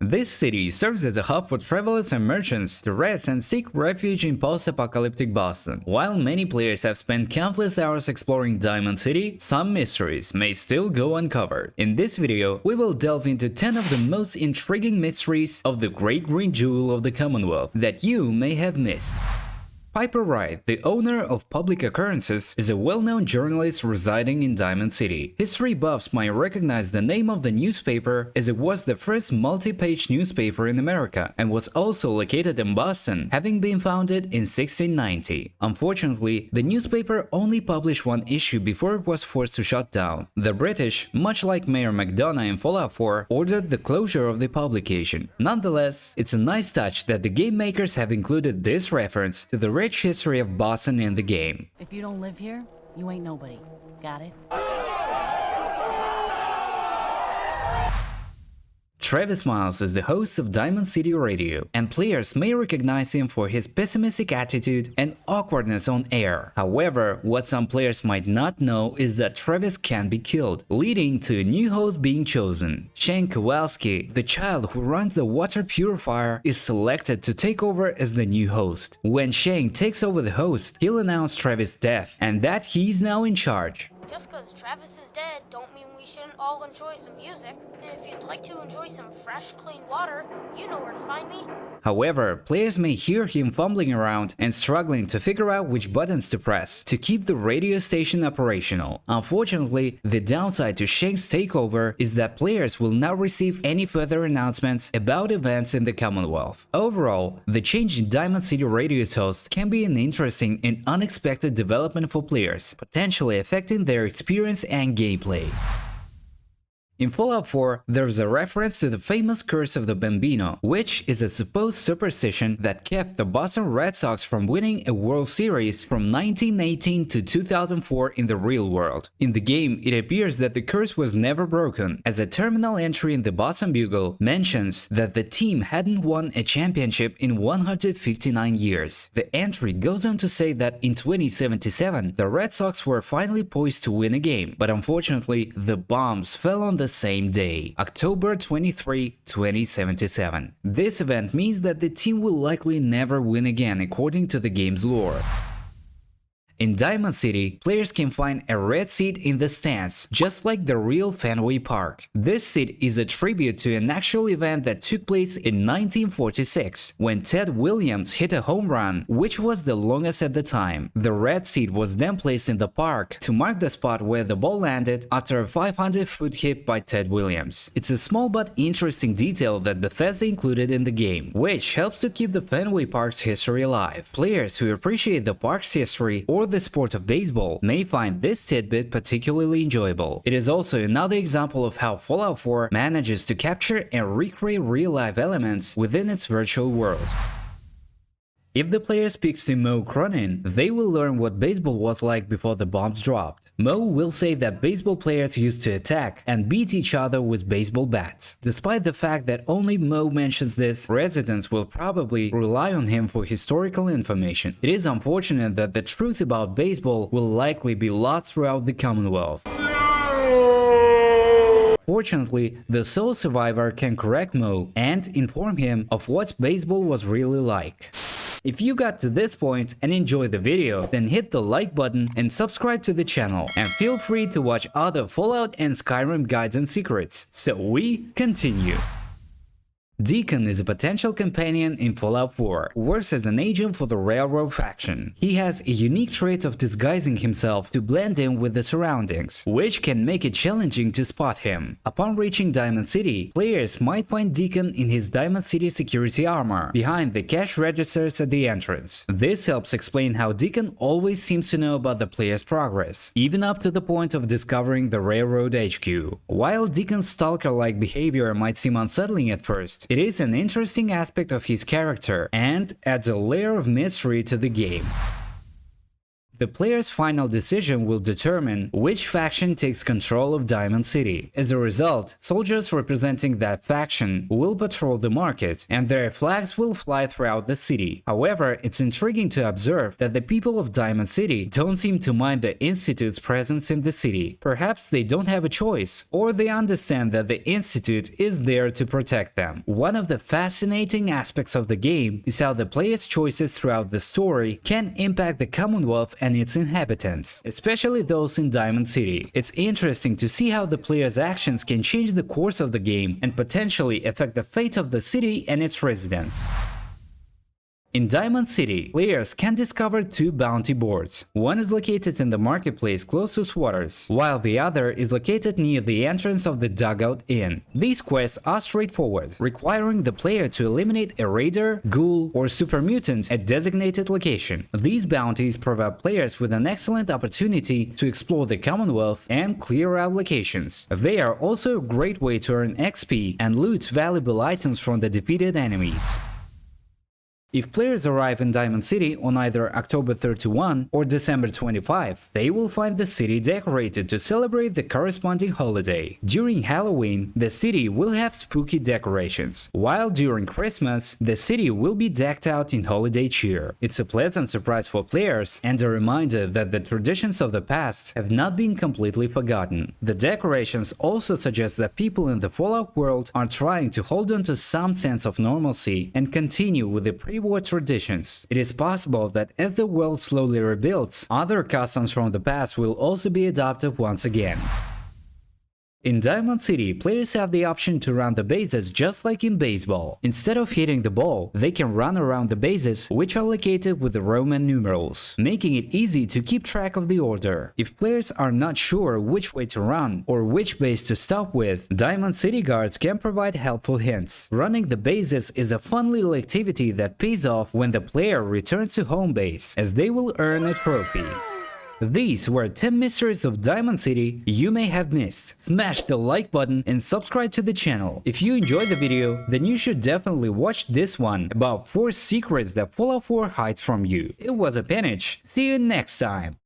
This city serves as a hub for travelers and merchants to rest and seek refuge in post-apocalyptic Boston. While many players have spent countless hours exploring Diamond City, some mysteries may still go uncovered. In this video, we will delve into 10 of the most intriguing mysteries of the Great Green Jewel of the Commonwealth that you may have missed. Piper Wright, the owner of Public Occurrences, is a well-known journalist residing in Diamond City. History buffs might recognize the name of the newspaper as it was the first multi-page newspaper in America and was also located in Boston, having been founded in 1690. Unfortunately, the newspaper only published one issue before it was forced to shut down. The British, much like Mayor McDonough in Fallout 4, ordered the closure of the publication. Nonetheless, it's a nice touch that the game makers have included this reference to the rich history of Boston in the game. If you don't live here, you ain't nobody. Got it? Travis Miles is the host of Diamond City Radio, and players may recognize him for his pessimistic attitude and awkwardness on air. However, what some players might not know is that Travis can be killed, leading to a new host being chosen. Shane Kowalski, the child who runs the water purifier, is selected to take over as the new host. When Shane takes over the host, he'll announce Travis' death and that he's now in charge. Just because Travis is dead don't mean we shouldn't all enjoy some music. And if you'd like to enjoy some fresh, clean water, you know where to find me. However, players may hear him fumbling around and struggling to figure out which buttons to press to keep the radio station operational. Unfortunately, the downside to Shane's takeover is that players will not receive any further announcements about events in the Commonwealth. Overall, the change in Diamond City Radio's host can be an interesting and unexpected development for players, potentially affecting their experience and gameplay. In Fallout 4, there's a reference to the famous Curse of the Bambino, which is a supposed superstition that kept the Boston Red Sox from winning a World Series from 1918 to 2004 in the real world. In the game, it appears that the curse was never broken, as a terminal entry in the Boston Bugle mentions that the team hadn't won a championship in 159 years. The entry goes on to say that in 2077, the Red Sox were finally poised to win a game, but unfortunately, the bombs fell on the same day, October 23, 2077. This event means that the team will likely never win again according to the game's lore. In Diamond City, players can find a red seat in the stands, just like the real Fenway Park. This seat is a tribute to an actual event that took place in 1946, when Ted Williams hit a home run, which was the longest at the time. The red seat was then placed in the park to mark the spot where the ball landed after a 500-foot hit by Ted Williams. It's a small but interesting detail that Bethesda included in the game, which helps to keep the Fenway Park's history alive. Players who appreciate the park's history or the sport of baseball may find this tidbit particularly enjoyable. It is also another example of how Fallout 4 manages to capture and recreate real-life elements within its virtual world. If the player speaks to Mo Cronin, they will learn what baseball was like before the bombs dropped. Mo will say that baseball players used to attack and beat each other with baseball bats. Despite the fact that only Mo mentions this, residents will probably rely on him for historical information. It is unfortunate that the truth about baseball will likely be lost throughout the Commonwealth. Fortunately, the sole survivor can correct Mo and inform him of what baseball was really like. If you got to this point and enjoyed the video, then hit the like button and subscribe to the channel, and feel free to watch other Fallout and Skyrim guides and secrets. So we continue. Deacon is a potential companion in Fallout 4, who works as an agent for the Railroad faction. He has a unique trait of disguising himself to blend in with the surroundings, which can make it challenging to spot him. Upon reaching Diamond City, players might find Deacon in his Diamond City security armor, behind the cash registers at the entrance. This helps explain how Deacon always seems to know about the player's progress, even up to the point of discovering the Railroad HQ. While Deacon's stalker-like behavior might seem unsettling at first, it is an interesting aspect of his character and adds a layer of mystery to the game. The player's final decision will determine which faction takes control of Diamond City. As a result, soldiers representing that faction will patrol the market, and their flags will fly throughout the city. However, it's intriguing to observe that the people of Diamond City don't seem to mind the Institute's presence in the city. Perhaps they don't have a choice, or they understand that the Institute is there to protect them. One of the fascinating aspects of the game is how the player's choices throughout the story can impact the Commonwealth and its inhabitants, especially those in Diamond City. It's interesting to see how the player's actions can change the course of the game and potentially affect the fate of the city and its residents. In Diamond City, players can discover two bounty boards. One is located in the marketplace close to Swatters, while the other is located near the entrance of the Dugout Inn. These quests are straightforward, requiring the player to eliminate a raider, ghoul, or super mutant at designated location. These bounties provide players with an excellent opportunity to explore the Commonwealth and clear out locations. They are also a great way to earn XP and loot valuable items from the defeated enemies. If players arrive in Diamond City on either October 31 or December 25, they will find the city decorated to celebrate the corresponding holiday. During Halloween, the city will have spooky decorations, while during Christmas, the city will be decked out in holiday cheer. It's a pleasant surprise for players and a reminder that the traditions of the past have not been completely forgotten. The decorations also suggest that people in the Fallout world are trying to hold on to some sense of normalcy and continue with the pre-war traditions. It is possible that as the world slowly rebuilds, other customs from the past will also be adopted once again. In Diamond City, players have the option to run the bases just like in baseball. Instead of hitting the ball, they can run around the bases, which are located with the Roman numerals, making it easy to keep track of the order. If players are not sure which way to run or which base to stop with, Diamond City guards can provide helpful hints. Running the bases is a fun little activity that pays off when the player returns to home base, as they will earn a trophy. These were 10 mysteries of Diamond City you may have missed. Smash the like button and subscribe to the channel. If you enjoyed the video, then you should definitely watch this one about 4 secrets that Fallout 4 hides from you. It was Appanage. See you next time.